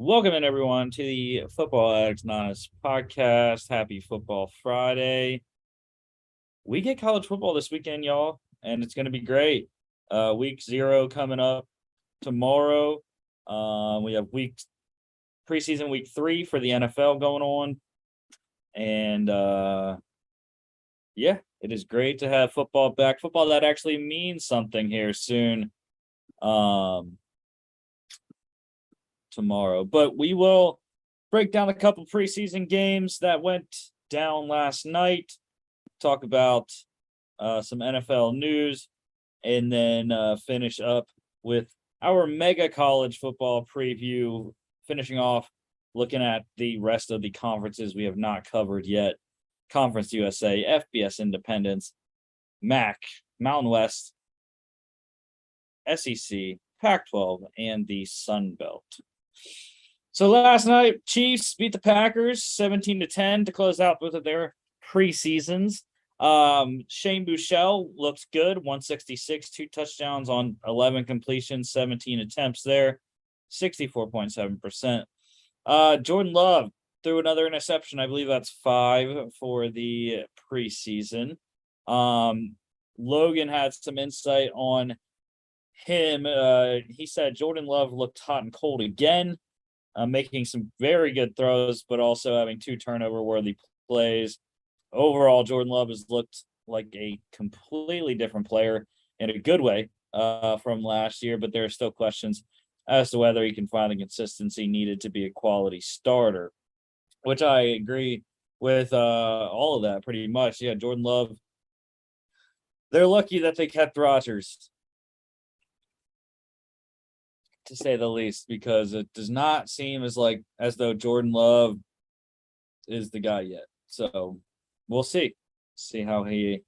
Welcome in everyone to the Football Addicts Anonymous podcast. Happy Football Friday. We get college football this weekend, y'all, and it's going to be great. Week 0 coming up tomorrow. We have preseason week 3 for the NFL going on. And yeah, it is great to have football back. Football that actually means something here soon. Tomorrow, but we will break down a couple preseason games that went down last night, talk about some NFL news, and then finish up with our mega college football preview, finishing off looking at the rest of the conferences we have not covered yet. Conference USA, FBS Independents, MAC, Mountain West, SEC, Pac-12, and the Sun Belt. So last night, Chiefs beat the Packers 17-10 to close out both of their preseasons. Shane Buechele looks good, 166, 2 touchdowns on 11 completions, 17 attempts there, 64.7%. Jordan Love threw another interception. I believe that's 5 for the preseason. Logan had some insight on him. He said Jordan Love looked hot and cold again, making some very good throws, but also having 2 turnover-worthy plays. Overall, Jordan Love has looked like a completely different player in a good way from last year, but there are still questions as to whether he can find the consistency needed to be a quality starter, which I agree with all of that pretty much. Yeah, Jordan Love, they're lucky that they kept Rodgers, to say the least, because it does not seem as though Jordan Love is the guy yet. So we'll see how he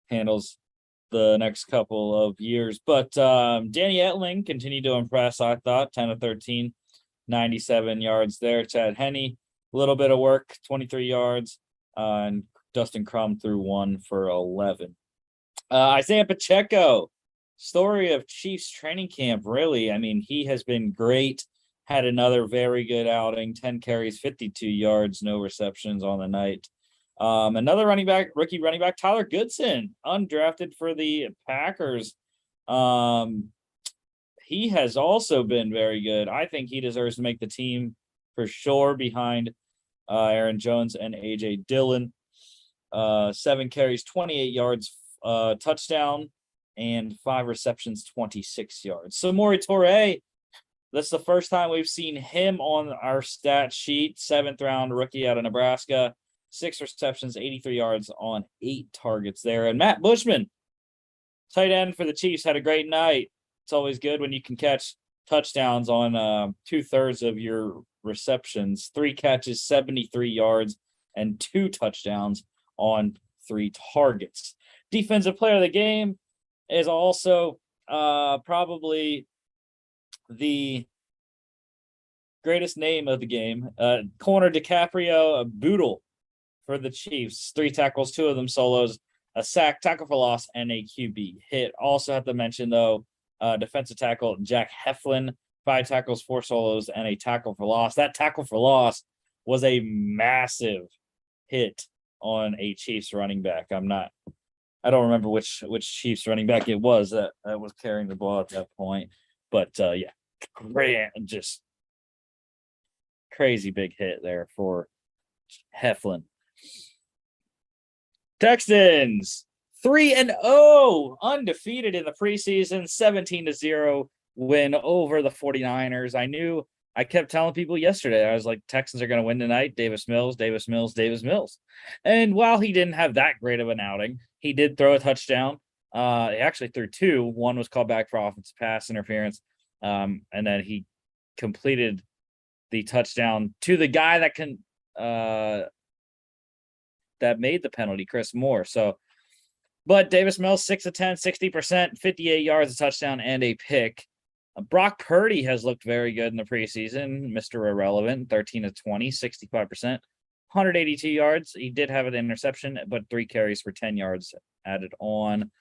handles the next couple of years. But Danny Etling continued to impress, I thought. 10 of 13, 97 yards there. Chad Henne, a little bit of work, 23 yards. And Dustin Crum threw 1 for 11. Isaiah Pacheco, story of Chiefs training camp, really. I mean, he has been great. Had another very good outing, 10 carries, 52 yards, no receptions on the night. Another rookie running back, Tyler Goodson, undrafted for the Packers. He has also been very good. I think he deserves to make the team for sure behind Aaron Jones and A.J. Dillon. 7 carries, 28 yards, touchdown, and 5 receptions, 26 yards. So Maury Toure, that's the first time we've seen him on our stat sheet. 7th round rookie out of Nebraska, 6 receptions, 83 yards on 8 targets there. And Matt Bushman, tight end for the Chiefs, had a great night. It's always good when you can catch touchdowns on 2/3 of your receptions. 3 catches, 73 yards, and 2 touchdowns on 3 targets. Defensive player of the game is also probably the greatest name of the game. Corner DiCaprio Boodle for the Chiefs. 3 tackles, 2 of them solos, a sack, tackle for loss, and a QB hit. Also have to mention, though, defensive tackle Jack Heflin, 5 tackles, 4 solos, and a tackle for loss. That tackle for loss was a massive hit on a Chiefs running back. I don't remember which Chiefs running back it was that was carrying the ball at that point. But yeah, great, just crazy big hit there for Heflin. Texans 3-0, undefeated in the preseason, 17-0 win over the 49ers. I kept telling people yesterday, I was like, Texans are going to win tonight. Davis Mills. And while he didn't have that great of an outing, he did throw a touchdown. He actually threw 2. One was called back for offensive pass interference. And then he completed the touchdown to the guy that made the penalty, Chris Moore. But Davis Mills, 6 of 10, 60%, 58 yards, a touchdown, and a pick. Brock Purdy has looked very good in the preseason. Mr. Irrelevant, 13 of 20, 65%, 182 yards. He did have an interception, but 3 carries for 10 yards added on.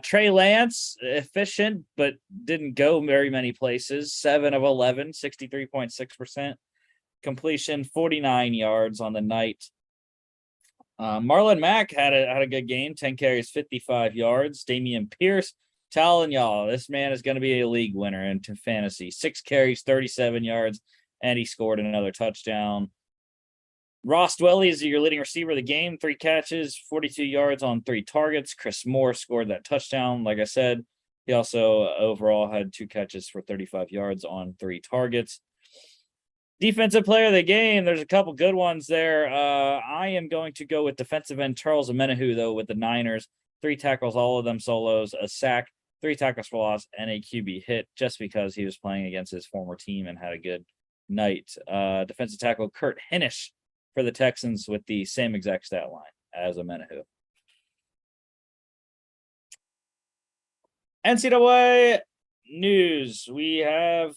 Trey Lance, efficient, but didn't go very many places. 7 of 11, 63.6%. Completion, 49 yards on the night. Marlon Mack had a good game, 10 carries, 55 yards. Damian Pierce, telling y'all, this man is going to be a league winner into fantasy. 6 carries, 37 yards, and he scored another touchdown. Ross Dwelly is your leading receiver of the game, 3 catches, 42 yards on 3 targets. Chris Moore scored that touchdown. Like I said, he also overall had 2 catches for 35 yards on 3 targets. Defensive player of the game, there's a couple good ones there. I am going to go with defensive end Charles Omenihu, though, with the Niners. 3 tackles, all of them solos, a sack, 3 tackles for loss, and a QB hit, just because he was playing against his former team and had a good night. Defensive tackle Kurt Hinish for the Texans with the same exact stat line as Omenihu. NCAA news. We have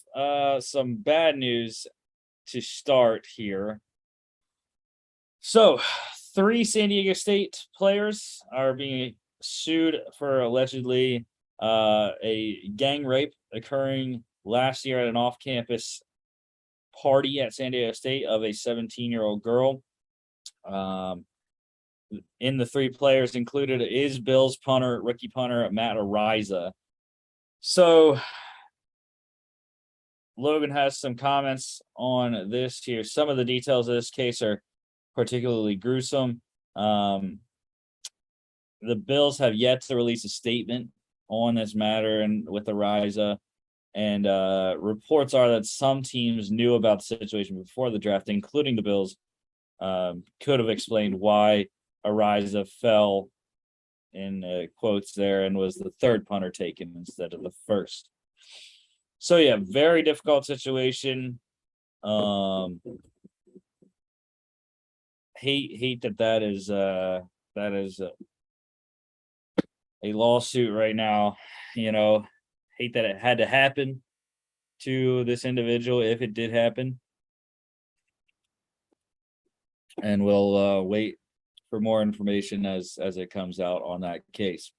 some bad news to start here. So, 3 San Diego State players are being sued for allegedly a gang rape occurring last year at an off-campus party at San Diego State of a 17-year-old girl. In the 3 players included is Bills punter, rookie punter Matt Ariza. So Logan has some comments on this here. Some of the details of this case are particularly gruesome. The Bills have yet to release a statement on this matter and with Ariza. And reports are that some teams knew about the situation before the draft, including the Bills, could have explained why Ariza fell in quotes there and was the 3rd punter taken instead of the 1st. So yeah, very difficult situation. Hate that is a lawsuit right now. Hate that it had to happen to this individual if it did happen. And we'll wait for more information as it comes out on that case.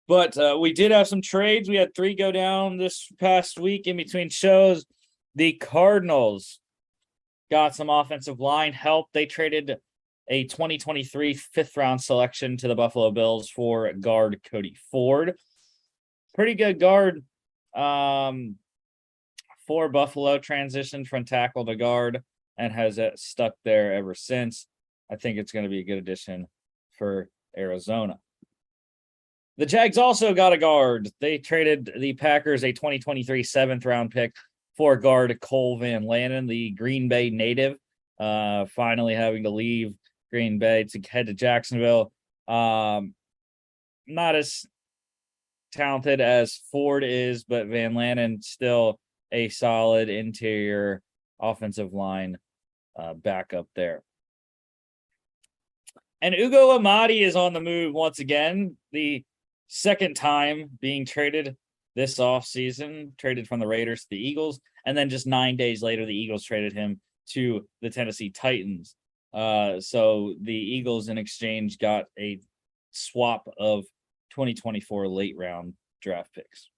But we did have some trades. We had 3 go down this past week in between shows. The Cardinals got some offensive line help. They traded a 2023 5th-round selection to the Buffalo Bills for guard Cody Ford. Pretty good guard for Buffalo, transitioned from tackle to guard and has stuck there ever since. I think it's going to be a good addition for Arizona. The Jags also got a guard. They traded the Packers a 2023 7th-round pick for guard Cole Van Lanen, the Green Bay native, finally having to leave Green Bay to head to Jacksonville. Not as talented as Ford is, but Van Lanen still a solid interior offensive line backup there. And Ugo Amadi is on the move once again. The 2nd time being traded this offseason, traded from the Raiders to the Eagles, and then just 9 days later, the Eagles traded him to the Tennessee Titans. So the Eagles in exchange got a swap of 2024 late round draft picks.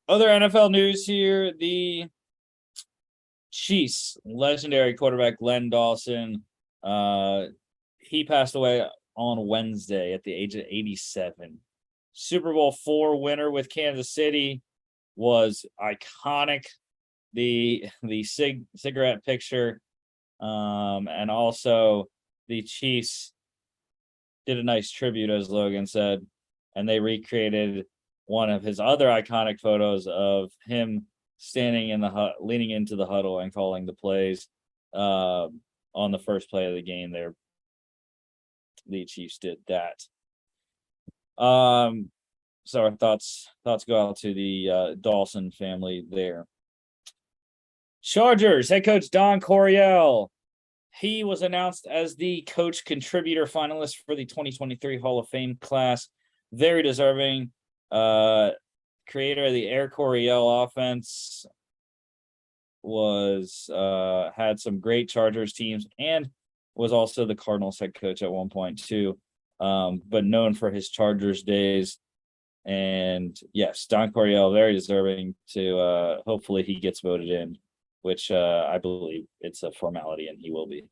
Other NFL news here, the Chiefs legendary quarterback Len Dawson, he passed away on Wednesday at the age of 87. Super Bowl IV winner with Kansas City, was iconic. The cigarette picture, and also the Chiefs did a nice tribute, as Logan said, and they recreated one of his other iconic photos of him standing in the leaning into the huddle and calling the plays on the first play of the game there. The Chiefs did that. So our thoughts go out to the Dawson family there. Chargers head coach Don Coryell. He was announced as the coach contributor finalist for the 2023 Hall of Fame class. Very deserving. Creator of the Air Coryell offense, was had some great Chargers teams and was also the Cardinals head coach at one point too, but known for his Chargers days. And yes, Don Coryell, very deserving to hopefully he gets voted in, which I believe it's a formality and he will be.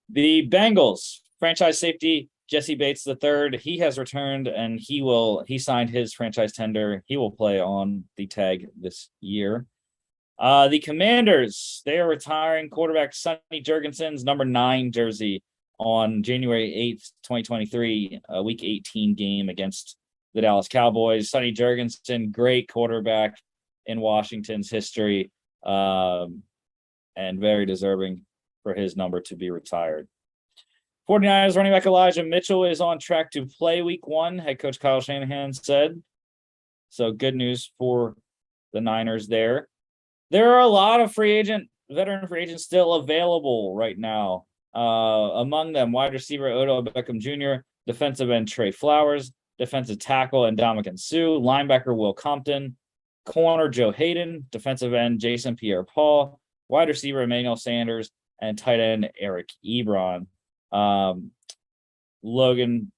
The Bengals franchise safety Jesse Bates III, he has returned and he signed his franchise tender. He will play on the tag this year. The Commanders, they are retiring quarterback Sonny Jurgensen's number 9 jersey on January 8th, 2023, week 18 game against the Dallas Cowboys. Sonny Jurgensen, great quarterback in Washington's history, and very deserving for his number to be retired. 49ers running back Elijah Mitchell is on track to play week 1, head coach Kyle Shanahan said. So good news for the Niners there. There are a lot of veteran free agents still available right now. Among them, wide receiver Odell Beckham Jr., defensive end Trey Flowers, defensive tackle Ndamukong Suh, linebacker Will Compton, corner Joe Hayden, defensive end Jason Pierre-Paul, wide receiver Emmanuel Sanders, and tight end Eric Ebron. Logan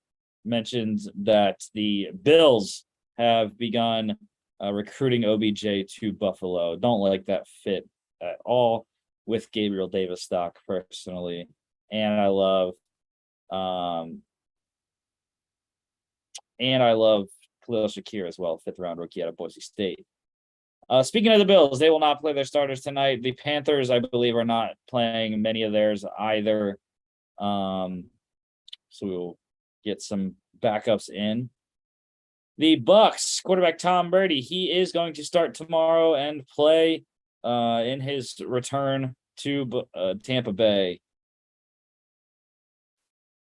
mentions that the Bills have begun recruiting OBJ to Buffalo. Don't like that fit at all with Gabriel Davis stock personally. And I love Khalil Shakir as well, 5th round rookie out of Boise State. Speaking of the Bills, they will not play their starters tonight. The Panthers, I believe, are not playing many of theirs either. So we'll get some backups in. The Bucks quarterback Tom Brady, he is going to start tomorrow and play in his return to Tampa Bay.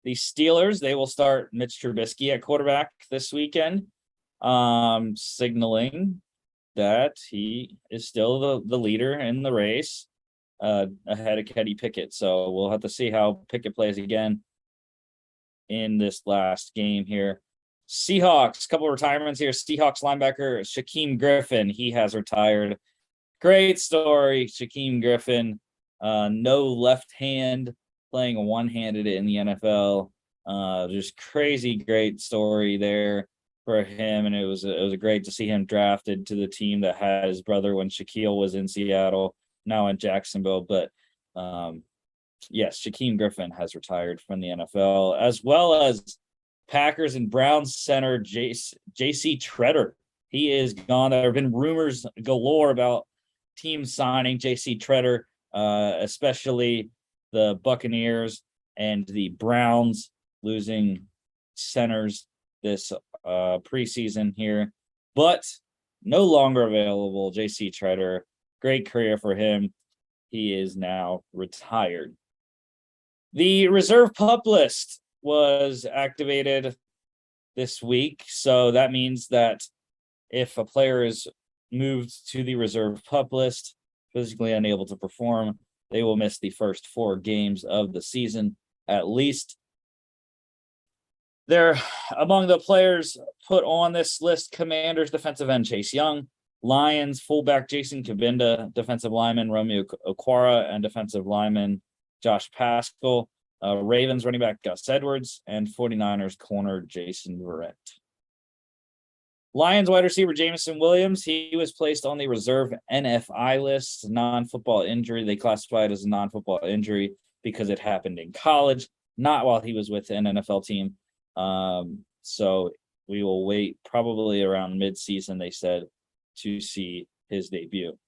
The Steelers, they will start Mitch Trubisky at quarterback this weekend, signaling that he is still the leader in the race ahead of Kenny Pickett. So we'll have to see how Pickett plays again in this last game here. Seahawks, couple of retirements here. Seahawks linebacker Shaquem Griffin, he has retired. Great story, Shaquem Griffin. No left hand, playing one-handed in the NFL. Just crazy great story there for him, and it was great to see him drafted to the team that had his brother when Shaquille was in Seattle, now in Jacksonville. But yes, Shaquem Griffin has retired from the NFL, as well as Packers and Browns center J.C. Treader. He is gone. There have been rumors galore about teams signing J.C. Treader, especially the Buccaneers and the Browns losing centers this preseason here. But no longer available. J.C. Treader, great career for him. He is now retired. The reserve pup list was activated this week. So that means that if a player is moved to the reserve pup list, physically unable to perform, they will miss the first 4 games of the season at least. They're among the players put on this list: Commanders defensive end Chase Young, Lions fullback Jason Kabinda, defensive lineman Romeo Okwara, and defensive lineman Josh Paschal. Ravens running back Gus Edwards, and 49ers corner Jason Verrett. Lions wide receiver Jameson Williams, he was placed on the reserve NFI list, non-football injury. They classified as a non-football injury because it happened in college, not while he was with an NFL team. So we will wait probably around mid-season, they said, to see his debut.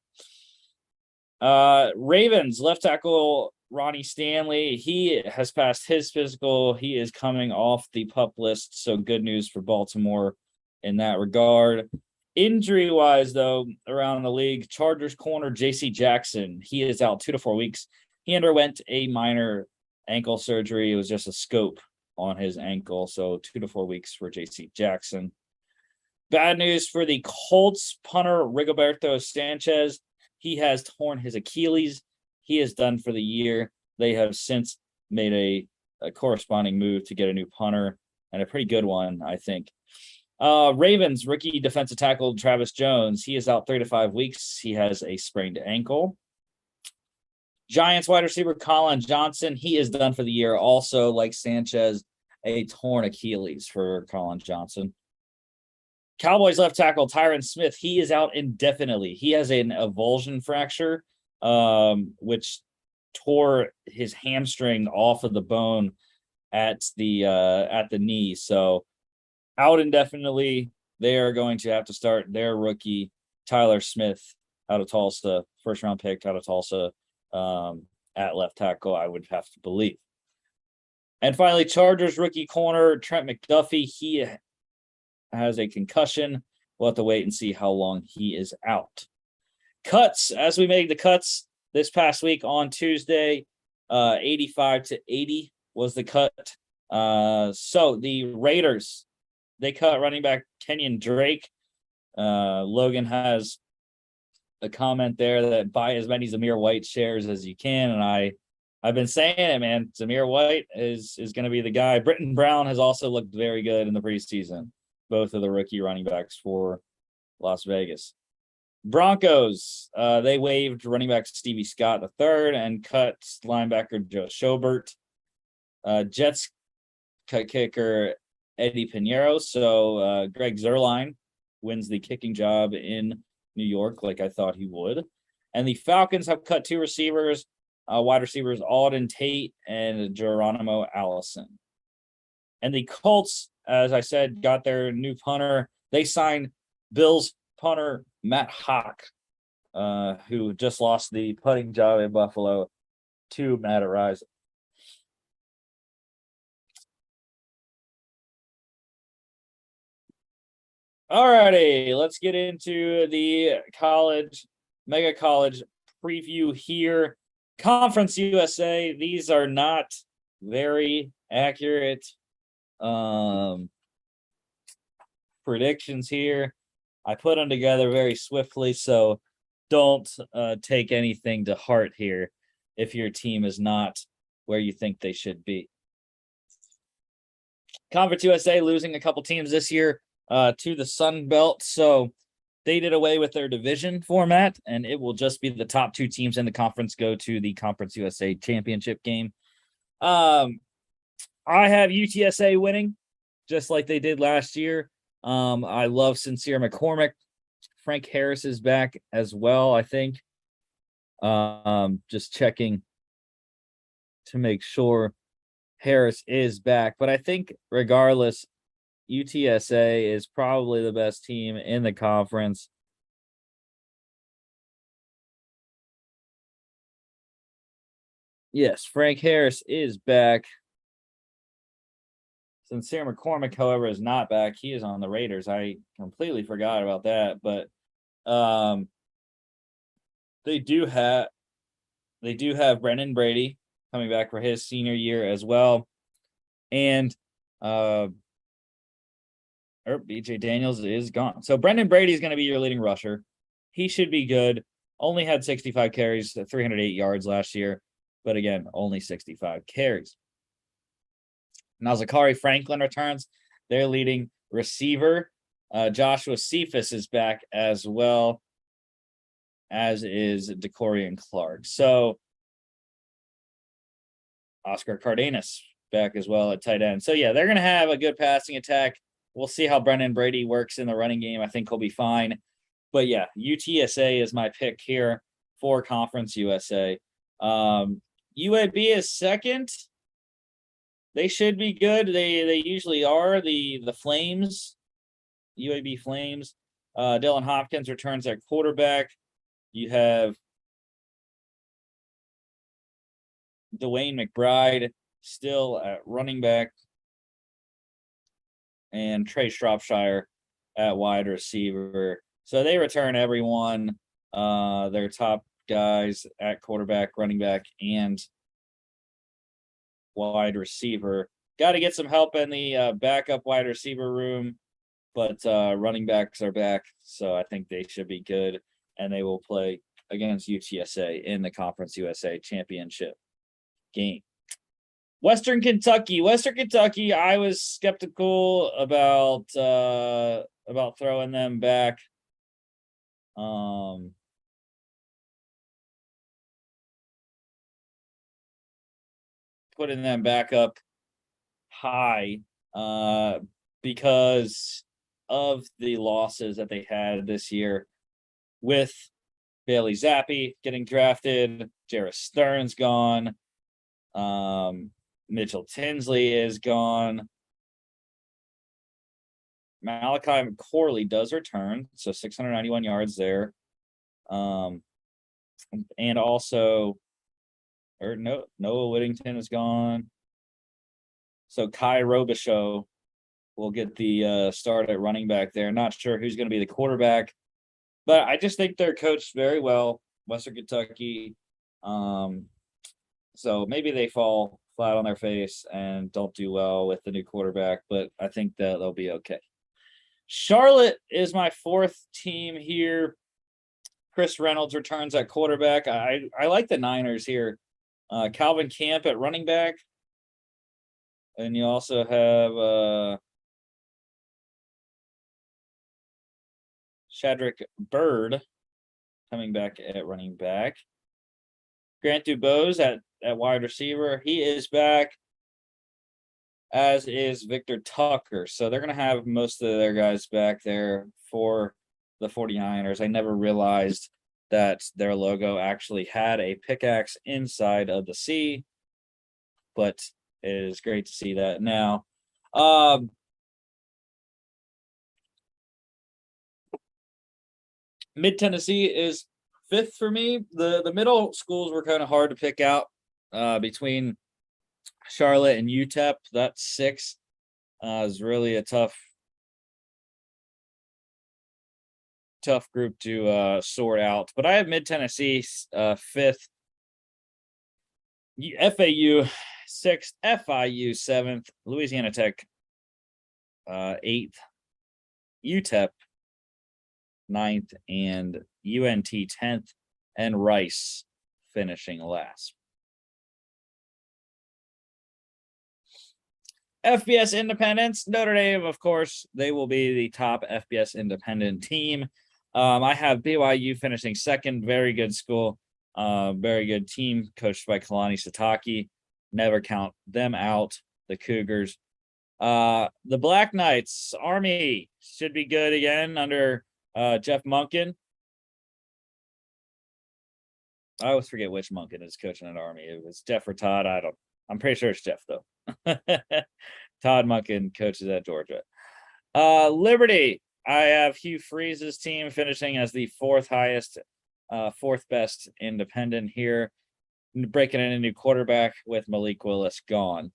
Ravens left tackle Ronnie Stanley, he has passed his physical. He is coming off the PUP list, so good news for Baltimore in that regard. Injury-wise, though, around the league, Chargers corner J.C. Jackson, he is out 2 to 4 weeks. He underwent a minor ankle surgery. It was just a scope on his ankle, so 2 to 4 weeks for J.C. Jackson. Bad news for the Colts punter Rigoberto Sanchez. He has torn his Achilles. He is done for the year. They have since made a corresponding move to get a new punter, and a pretty good one, I think. Ravens rookie defensive tackle Travis Jones. He is out 3 to 5 weeks. He has a sprained ankle. Giants wide receiver Colin Johnson, he is done for the year. Also, like Sanchez, a torn Achilles for Colin Johnson. Cowboys left tackle Tyron Smith, he is out indefinitely. He has an avulsion fracture, which tore his hamstring off of the bone at the knee. So out indefinitely. They are going to have to start their rookie Tyler Smith out of Tulsa, first round pick out of Tulsa, at left tackle, I would have to believe. And finally, Chargers rookie corner Trent McDuffie. He has a concussion. We'll have to wait and see how long he is out. Cuts, as we made the cuts this past week on Tuesday, 85-80 was the cut. So the Raiders, they cut running back Kenyon Drake. Logan has a comment there that buy as many Zamir White shares as you can, and I've been saying it, man. Zamir White is going to be the guy. Britton Brown has also looked very good in the preseason. Both of the rookie running backs for Las Vegas. Broncos, they waived running back Stevie Scott III and cut linebacker Joe Schobert. Jets cut kicker Eddie Pinheiro. So Greg Zuerlein wins the kicking job in New York, like I thought he would. And the Falcons have cut two receivers, wide receivers Alden Tate and Geronimo Allison. And the Colts, as I said, got their new punter. They signed Bills punter Matt Hawk, who just lost the punting job in Buffalo to Matt Araiza. Alrighty, let's get into the mega college preview here. Conference USA, these are not very accurate predictions here. I put them together very swiftly, so don't take anything to heart here if your team is not where you think they should be. Conference USA losing a couple teams this year to the Sun Belt, so they did away with their division format, and it will just be the top two teams in the conference go to the Conference USA championship game. I have UTSA winning, just like they did last year. I love Sincere McCormick. Frank Harris is back as well, I think. Just checking to make sure Harris is back. But I think regardless, UTSA is probably the best team in the conference. Yes, Frank Harris is back. Sincere McCormick, however, is not back. He is on the Raiders. I completely forgot about that, but they do have Brendan Brady coming back for his senior year as well. And BJ Daniels is gone. So Brendan Brady is going to be your leading rusher. He should be good. Only had 65 carries, 308 yards last year. But again, only 65 carries. Now Zachary Franklin returns. Their leading receiver. Joshua Cephas is back as well, as is DeCorian Clark. So Oscar Cardenas back as well at tight end. So yeah, they're going to have a good passing attack. We'll see how Brendan Brady works in the running game. I think he'll be fine. But yeah, UTSA is my pick here for Conference USA. UAB is second. They should be good. They usually are. The Flames, UAB Flames. Dylan Hopkins returns at quarterback. You have Dwayne McBride still at running back. And Trey Shropshire at wide receiver. So they return everyone, their top guys at quarterback, running back, and wide receiver. Got to get some help in the backup wide receiver room, but running backs are back, so I think they should be good, and they will play against UTSA in the Conference USA championship game. Western Kentucky, I was skeptical about throwing them back. putting them back up high because of the losses that they had this year with Bailey Zappi getting drafted, Jarrett Stern's gone, Mitchell Tinsley is gone. Malachi Corley does return, so 691 yards there. And also, Noah Whittington is gone. So Kai Robichaux will get the start at running back there. Not sure who's going to be the quarterback, but I just think they're coached very well, Western Kentucky. So maybe they fall flat on their face and don't do well with the new quarterback, but I think that they'll be okay. Charlotte is my fourth team here. Chris Reynolds returns at quarterback. I like the Niners here. Calvin Camp at running back. And you also have Shadrick Bird coming back at running back. Grant Dubose at wide receiver. He is back, as is Victor Tucker. So they're going to have most of their guys back there for the 49ers. I never realized that their logo actually had a pickaxe inside of the C, but it is great to see that now. Mid-Tennessee is fifth for me. The middle schools were kind of hard to pick out between Charlotte and UTEP. That's six. Is really a tough group to sort out. But I have Mid-Tennessee fifth, FAU sixth, FIU seventh, Louisiana Tech eighth, UTEP ninth, and UNT 10th, and Rice finishing last. FBS Independents, Notre Dame, of course, they will be the top FBS Independent team. I have BYU finishing second. Very good school. Very good team coached by Kalani Sitake. Never count them out. The Cougars. The Black Knights, Army should be good again under Jeff Monken. I always forget which Monken is coaching at Army. It was Jeff or Todd. I'm pretty sure it's Jeff though. Todd Monken coaches at Georgia. Liberty, I have Hugh Freeze's team finishing as the fourth best independent here, breaking in a new quarterback with Malik Willis gone.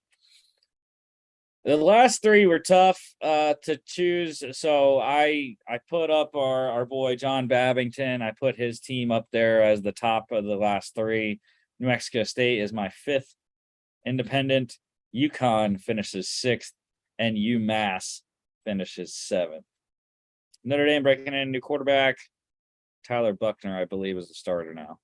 The last three were tough to choose, so I put up our boy John Babington. I put his team up there as the top of the last three. New Mexico State is my fifth independent. UConn finishes sixth, and UMass finishes seventh. Notre Dame breaking in a new quarterback. Tyler Buckner, I believe, is the starter now.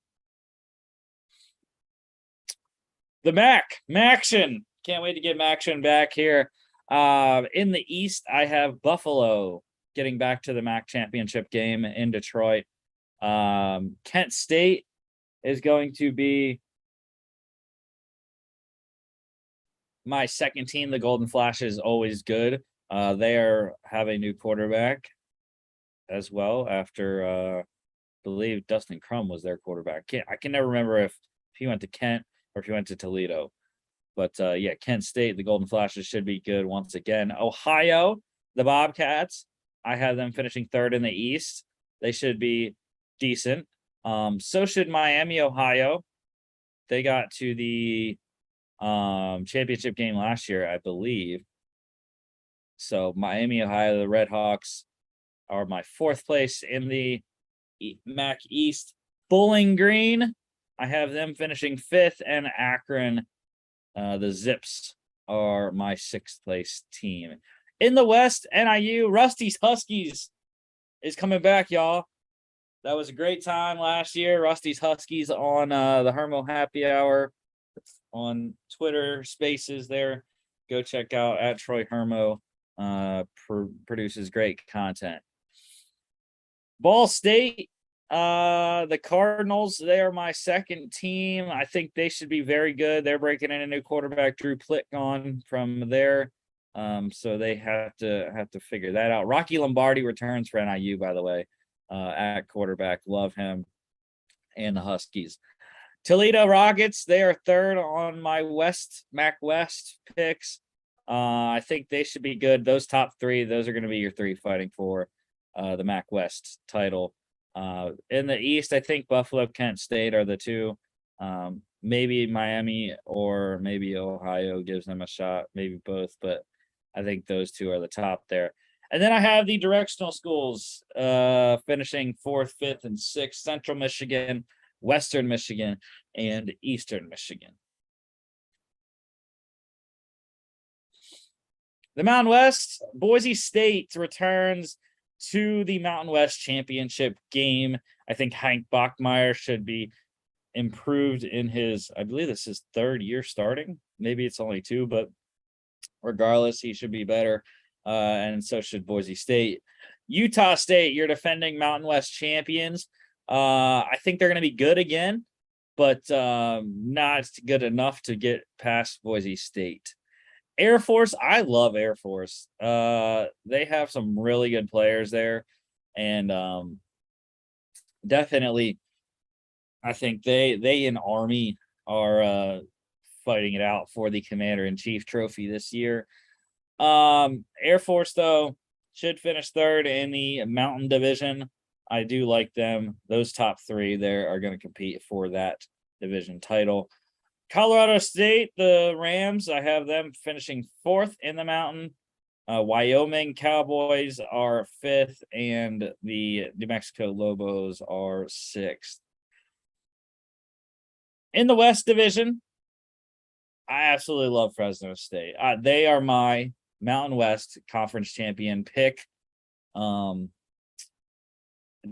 The Maction. Can't wait to get Maction back here. In the East, I have Buffalo getting back to the MAC championship game in Detroit. Kent State is going to be my second team. The Golden Flash is always good. They have a new quarterback as well after I believe Dustin Crum was their quarterback. I can never remember if he went to Kent or if he went to Toledo. But yeah, Kent State, the Golden Flashes should be good once again. Ohio, the Bobcats, I have them finishing third in the East. They should be decent. So should Miami, Ohio. They got to the championship game last year, I believe. So Miami, Ohio, the Redhawks are my fourth place in the MAC East. Bowling Green, I have them finishing fifth, and Akron, the Zips, are my sixth place team. In the West, NIU, Rusty's Huskies is coming back, y'all. That was a great time last year. Rusty's Huskies on the Hermo Happy Hour on Twitter Spaces there. Go check out at Troy Hermo. Produces great content. Ball State, The Cardinals, they are my second team. I think they should be very good. They're breaking in a new quarterback, Drew Plickon from there. So they have to figure that out. Rocky Lombardi returns for NIU, by the way, at quarterback. Love him and the Huskies. Toledo Rockets, they are third on my MAC West picks. I think they should be good. Those top three, those are going to be your three fighting for the MAC West title. In the East, I think Buffalo, Kent State are the two. Maybe Miami or maybe Ohio gives them a shot, maybe both, but I think those two are the top there. And then I have the directional schools finishing 4th, 5th, and 6th: Central Michigan, Western Michigan, and Eastern Michigan. The Mountain West, Boise State returns to the Mountain West championship game. I think Hank Bachmeier should be improved in his, I believe this is 3rd year starting. Maybe it's only 2, but regardless, he should be better. And so should Boise State. Utah State, you're defending Mountain West champions. I think they're going to be good again, but not good enough to get past Boise State. Air Force, I love Air Force. They have some really good players there, and definitely, I think they and Army are fighting it out for the Commander-in-Chief trophy this year. Air Force, though, should finish 3rd in the Mountain Division. I do like them. Those top 3 there are going to compete for that division title. Colorado State, the Rams, I have them finishing 4th in the Mountain. Wyoming Cowboys are 5th, and the New Mexico Lobos are 6th. In the West Division, I absolutely love Fresno State. They are my Mountain West Conference champion pick.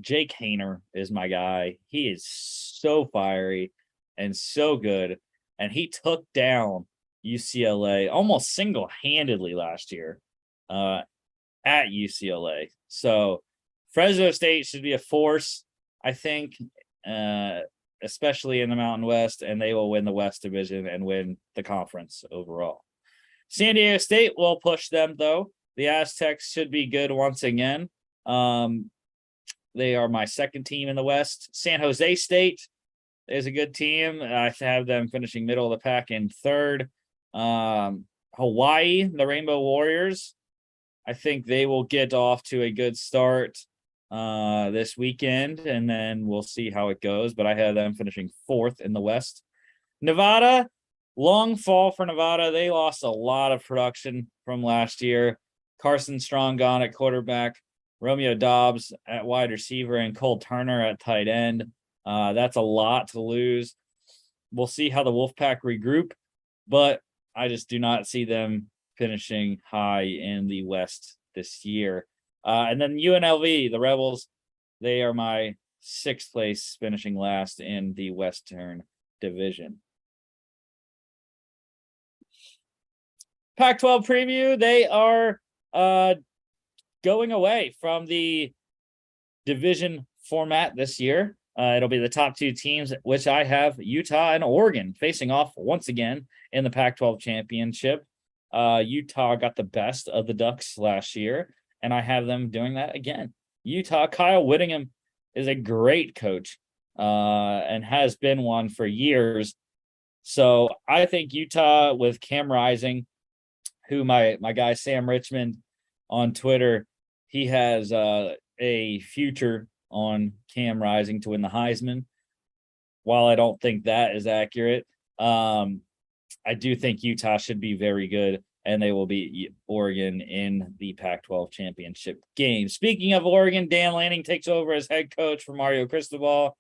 Jake Hayner is my guy. He is so fiery and so good. And he took down UCLA almost single-handedly last year at UCLA. So Fresno State should be a force, I think, especially in the Mountain West, and they will win the West Division and win the conference overall. San Diego State will push them, though. The Aztecs should be good once again. They are my second team in the West. San Jose State is a good team. I have them finishing middle of the pack in 3rd. Hawaii, the Rainbow Warriors, I think they will get off to a good start this weekend, and then we'll see how it goes. But I have them finishing 4th in the West. Nevada, long fall for Nevada. They lost a lot of production from last year. Carson Strong gone at quarterback, Romeo Dobbs at wide receiver, and Cole Turner at tight end. That's a lot to lose. We'll see how the Wolfpack regroup, but I just do not see them finishing high in the West this year. And then UNLV, the Rebels, they are my 6th place, finishing last in the Western Division. Pac-12 preview, they are going away from the division format this year. It'll be the top 2 teams, which I have Utah and Oregon facing off once again in the Pac-12 championship. Utah got the best of the Ducks last year, and I have them doing that again. Utah, Kyle Whittingham is a great coach and has been one for years. So I think Utah with Cam Rising, who my guy Sam Richmond on Twitter, he has a future on Cam Rising to win the Heisman. While I don't think that is accurate, I do think Utah should be very good, and they will beat Oregon in the Pac-12 championship game. Speaking of Oregon, Dan Lanning takes over as head coach for Mario Cristobal.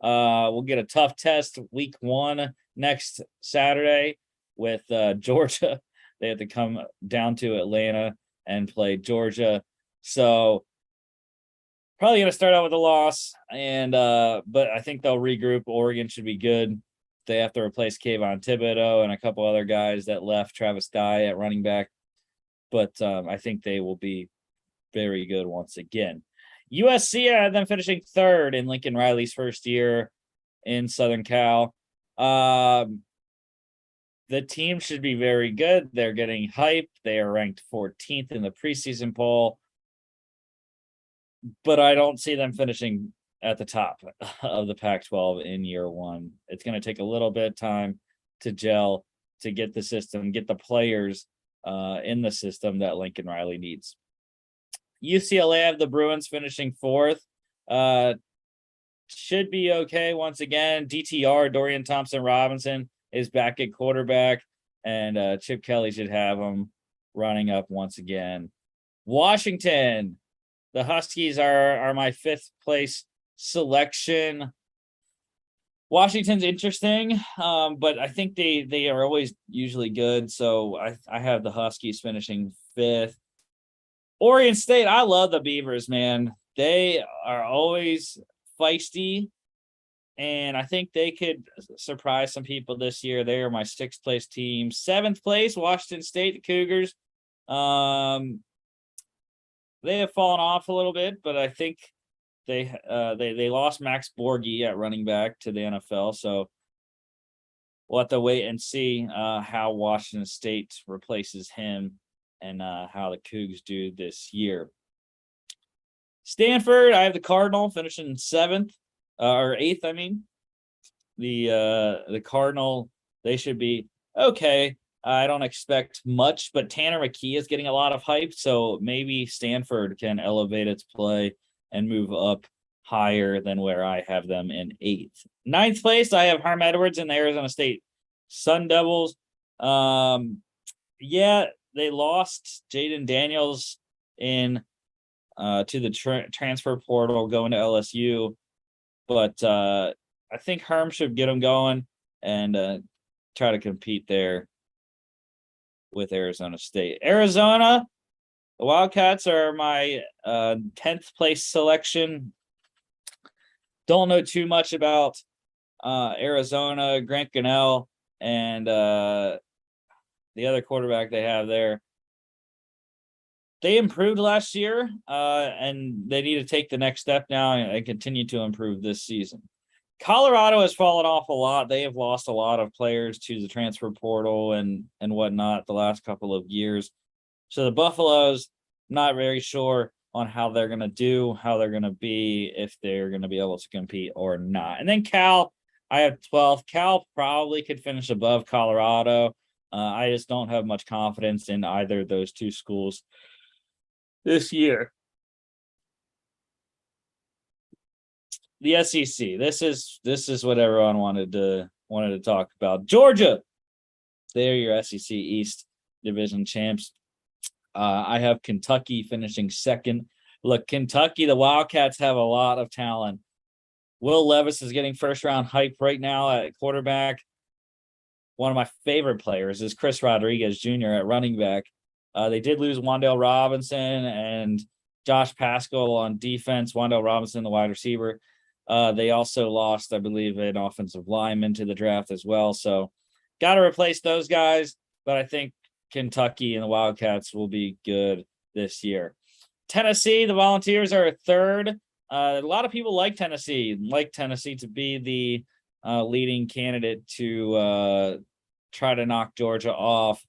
We'll get a tough test week 1 next Saturday with Georgia. They have to come down to Atlanta and play Georgia. So probably going to start out with a loss, and but I think they'll regroup. Oregon should be good. They have to replace Kayvon Thibodeau and a couple other guys that left, Travis Dye at running back. But I think they will be very good once again. USC, I had them finishing third in Lincoln Riley's first year in Southern Cal. The team should be very good. They're getting hype. They are ranked 14th in the preseason poll, but I don't see them finishing at the top of the Pac-12 in year one. It's going to take a little bit of time to gel, to get the system, get the players in the system that Lincoln Riley needs. UCLA have the Bruins finishing fourth. Should be okay once again. DTR, Dorian Thompson-Robinson, is back at quarterback, and Chip Kelly should have them running up once again. Washington, the Huskies are my fifth place selection. Washington's interesting, but I think they are always usually good, so I have the Huskies finishing fifth. Oregon State, I love the Beavers, man. They are always feisty, and I think they could surprise some people this year. They are my sixth place team. Seventh place, Washington State, the Cougars. They have fallen off a little bit, but I think they lost Max Borghi at running back to the NFL, so we'll have to wait and see how Washington State replaces him and how the Cougs do this year. Stanford, I have the Cardinal finishing seventh or eighth. I mean, the Cardinal, they should be okay. I don't expect much, but Tanner McKee is getting a lot of hype, so maybe Stanford can elevate its play and move up higher than where I have them in eighth. Ninth place, I have Herm Edwards in the Arizona State Sun Devils. Yeah, they lost Jaden Daniels in to the transfer portal going to LSU, but I think Herm should get them going and try to compete there with Arizona State. Arizona, the Wildcats are my 10th place selection. Don't know too much about Arizona, Grant Gunnell, and the other quarterback they have there. They improved last year, and they need to take the next step now and continue to improve this season. Colorado has fallen off a lot. They have lost a lot of players to the transfer portal and whatnot the last couple of years. So the Buffaloes, not very sure on how they're going to do, how they're going to be, if they're going to be able to compete or not. And then Cal, I have 12th. Cal probably could finish above Colorado. I just don't have much confidence in either of those two schools this year. The SEC. This is what everyone wanted to talk about. Georgia, they're your SEC East Division champs. I have Kentucky finishing second. Look, Kentucky, the Wildcats have a lot of talent. Will Levis is getting first round hype right now at quarterback. One of my favorite players is Chris Rodriguez Jr. at running back. They did lose Wan'Dale Robinson and Josh Paschal on defense. Wan'Dale Robinson, the wide receiver. They also lost, I believe, an offensive lineman to the draft as well. So got to replace those guys. But I think Kentucky and the Wildcats will be good this year. Tennessee, the Volunteers are a third. A lot of people like Tennessee to be the leading candidate to try to knock Georgia off.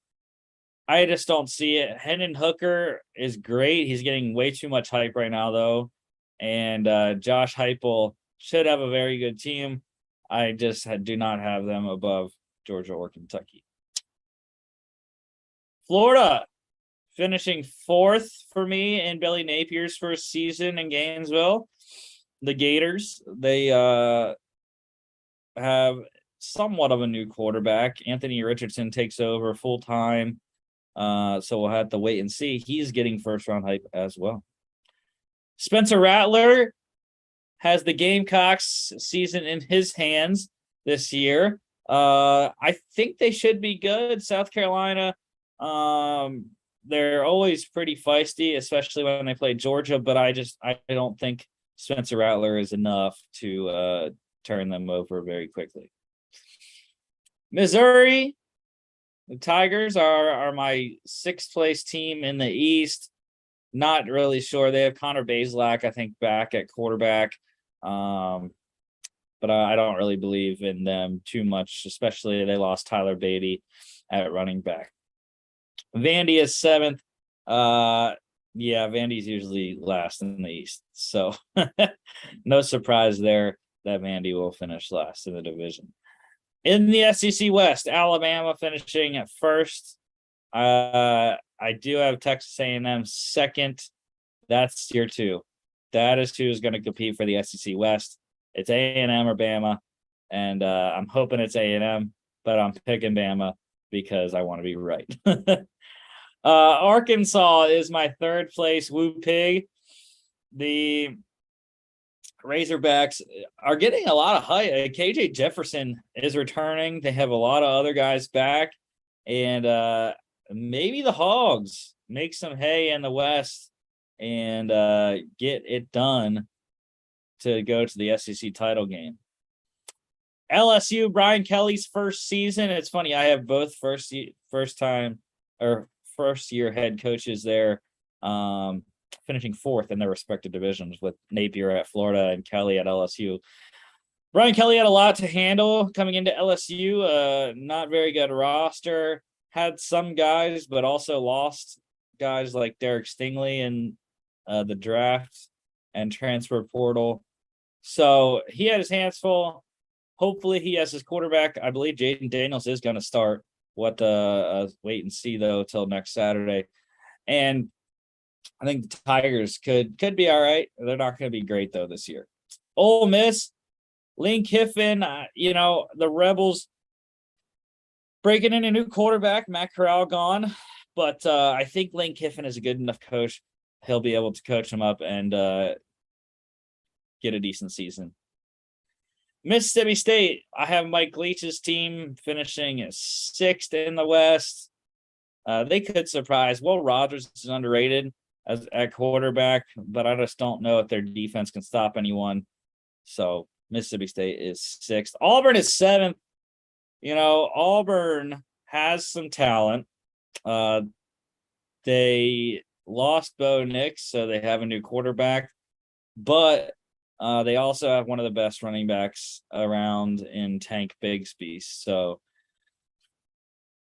I just don't see it. Hendon Hooker is great. He's getting way too much hype right now, though. And Josh Heupel should have a very good team. I just do not have them above Georgia or Kentucky. Florida, finishing fourth for me in Billy Napier's first season in Gainesville. The Gators, they have somewhat of a new quarterback. Anthony Richardson takes over full-time. So we'll have to wait and see. He's getting first-round hype as well. Spencer Rattler has the Gamecocks season in his hands this year. I think they should be good. South Carolina, they're always pretty feisty, especially when they play Georgia, but I don't think Spencer Rattler is enough to turn them over very quickly. Missouri, the Tigers are my sixth place team in the East. Not really sure. They have Connor Bazelak, I think, back at quarterback. But I don't really believe in them too much, especially they lost Tyler Beatty at running back. Vandy is 7th. Yeah, Vandy's usually last in the East. So no surprise there that Vandy will finish last in the division. In the SEC West, Alabama finishing at first. I do have Texas A&M second. That's tier 2. That is who's going to compete for the SEC West. It's A&M or Bama, and I'm hoping it's A&M, but I'm picking Bama because I want to be right. Arkansas is my third place. Woo Pig. The Razorbacks are getting a lot of hype. KJ Jefferson is returning. They have a lot of other guys back, and maybe the Hogs make some hay in the West and get it done to go to the SEC title game. LSU, Brian Kelly's first season. It's funny, I have both first year head coaches there, finishing 4th in their respective divisions, with Napier at Florida and Kelly at LSU. Brian Kelly had a lot to handle coming into LSU. Not very good roster. Had some guys, but also lost guys like Derek Stingley in the draft and transfer portal. So he had his hands full. Hopefully he has his quarterback. I believe Jaden Daniels is going to start. Wait and see though till next Saturday. And I think the Tigers could be all right. They're not going to be great though this year. Ole Miss, Lane Kiffin, the Rebels breaking in a new quarterback, Matt Corral gone. But I think Lane Kiffin is a good enough coach. He'll be able to coach him up and get a decent season. Mississippi State, I have Mike Leach's team finishing 6th in the West. They could surprise. Will Rogers is underrated at quarterback, but I just don't know if their defense can stop anyone. So Mississippi State is 6th. Auburn is 7th. Auburn has some talent. They lost Bo Nix, so they have a new quarterback, but they also have one of the best running backs around in Tank Bigsby. So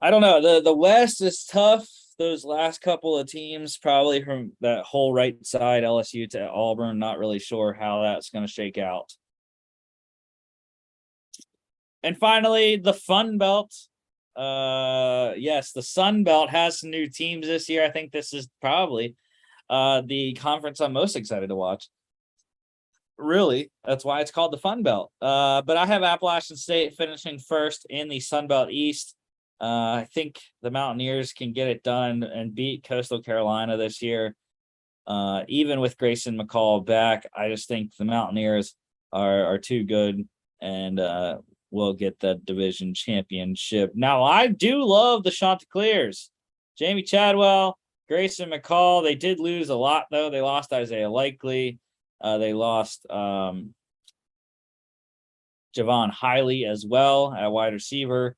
I don't know. The West is tough. Those last couple of teams, probably from that whole right side, LSU to Auburn, not really sure how that's going to shake out. And finally, the Fun Belt. Yes, the Sun Belt has some new teams this year. I think this is probably the conference I'm most excited to watch. Really, that's why it's called the Fun Belt. But I have Appalachian State finishing 1st in the Sun Belt East. I think the Mountaineers can get it done and beat Coastal Carolina this year. Even with Grayson McCall back, I just think the Mountaineers are too good and will get the division championship. Now, I do love the Chanticleers. Jamie Chadwell, Grayson McCall. They did lose a lot, though. They lost Isaiah Likely. They lost Javon Hiley as well at wide receiver.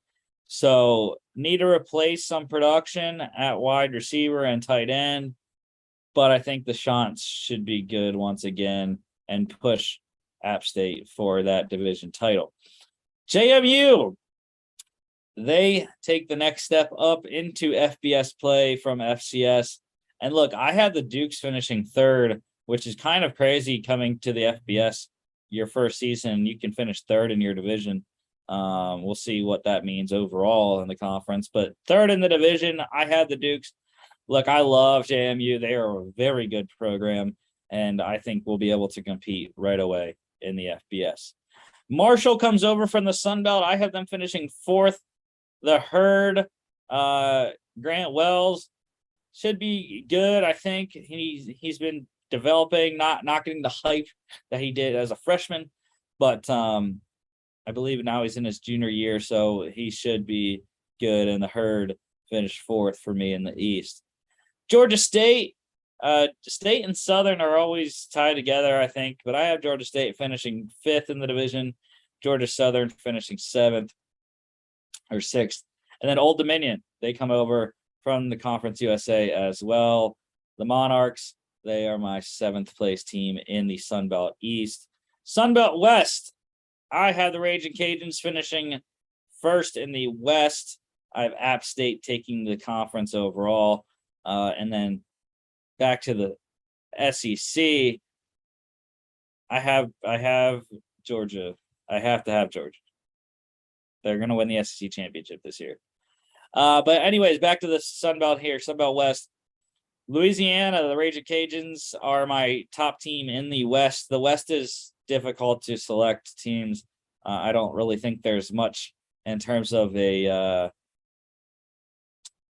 So need to replace some production at wide receiver and tight end. But I think the Chants should be good once again and push App State for that division title. JMU, they take the next step up into FBS play from FCS. And look, I had the Dukes finishing 3rd, which is kind of crazy coming to the FBS your first season. You can finish 3rd in your division. We'll see what that means overall in the conference. But 3rd in the division, I had the Dukes. Look, I love JMU. They are a very good program, and I think we'll be able to compete right away in the FBS. Marshall comes over from the Sun Belt. I have them finishing 4th. The Herd, Grant Wells should be good. I think he's been developing, not getting the hype that he did as a freshman, but I believe now he's in his junior year, so he should be good. And the Herd finished 4th for me in the East. Georgia State, State and Southern are always tied together, I think, but I have Georgia State finishing 5th in the division, Georgia Southern finishing 7th or 6th. And then Old Dominion, they come over from the Conference USA as well. the Monarchs. They are my 7th place team in the Sun Belt East. Sun Belt West, I have the Raging Cajuns finishing first in the West. I have App State taking the conference overall. And then back to the SEC, I have Georgia. I have to have Georgia. They're going to win the SEC championship this year. But anyways, back to the Sun Belt here, Sun Belt West. Louisiana, the Raging Cajuns are my top team in the West. The West is difficult to select teams. I don't really think there's much in terms of a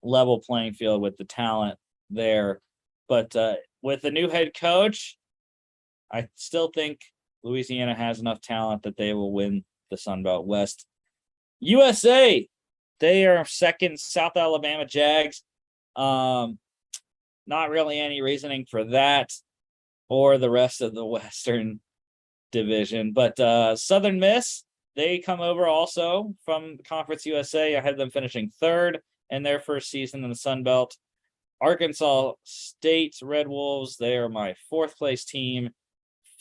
level playing field with the talent there. But with the new head coach, I still think Louisiana has enough talent that they will win the Sun Belt West. USA, they are second, South Alabama Jags. Not really any reasoning for that or the rest of the Western Division. But Southern Miss, they come over also from Conference USA. I had them finishing third in their first season in the Sun Belt. Arkansas State Red Wolves, they are my 4th place team.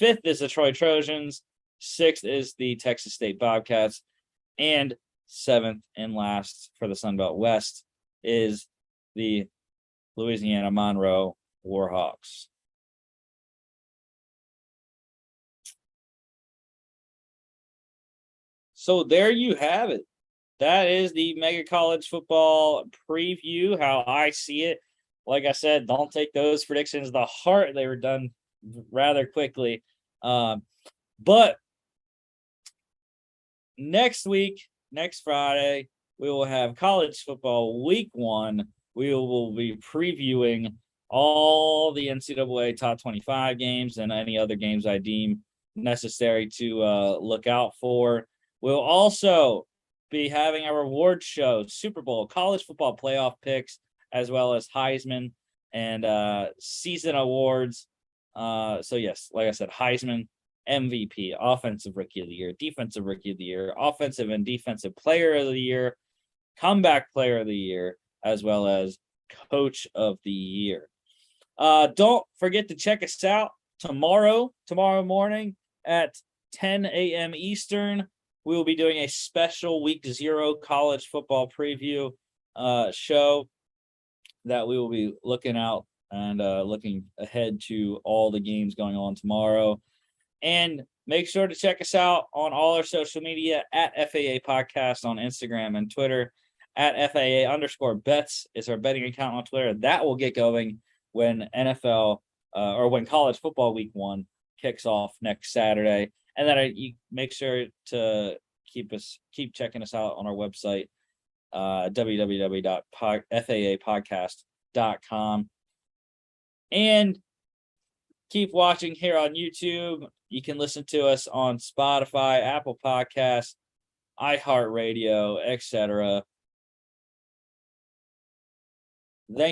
5th is the Troy Trojans. 6th is the Texas State Bobcats. And 7th and last for the Sun Belt West is the Louisiana Monroe Warhawks. So there you have it. That is the Mega College Football preview, how I see it. Like I said, don't take those predictions to heart. They were done rather quickly. But next week, next Friday, we will have college football week 1. We will be previewing all the NCAA top 25 games and any other games I deem necessary to look out for. We'll also be having our award show, Super Bowl, college football playoff picks, as well as Heisman and season awards. So yes, like I said, Heisman, MVP, Offensive Rookie of the Year, Defensive Rookie of the Year, Offensive and Defensive Player of the Year, Comeback Player of the Year, as well as Coach of the Year. Don't forget to check us out tomorrow morning at 10 a.m. Eastern. We will be doing a special Week 0 college football preview show that we will be looking out and looking ahead to all the games going on tomorrow. And make sure to check us out on all our social media at FAA Podcast on Instagram and Twitter. At FAA_bets is our betting account on Twitter. That will get going when NFL or when college football week 1 kicks off next Saturday. And then you make sure to keep checking us out on our website, www.faapodcast.com. And keep watching here on YouTube. You can listen to us on Spotify, Apple Podcasts, iHeartRadio, etc. Thank you.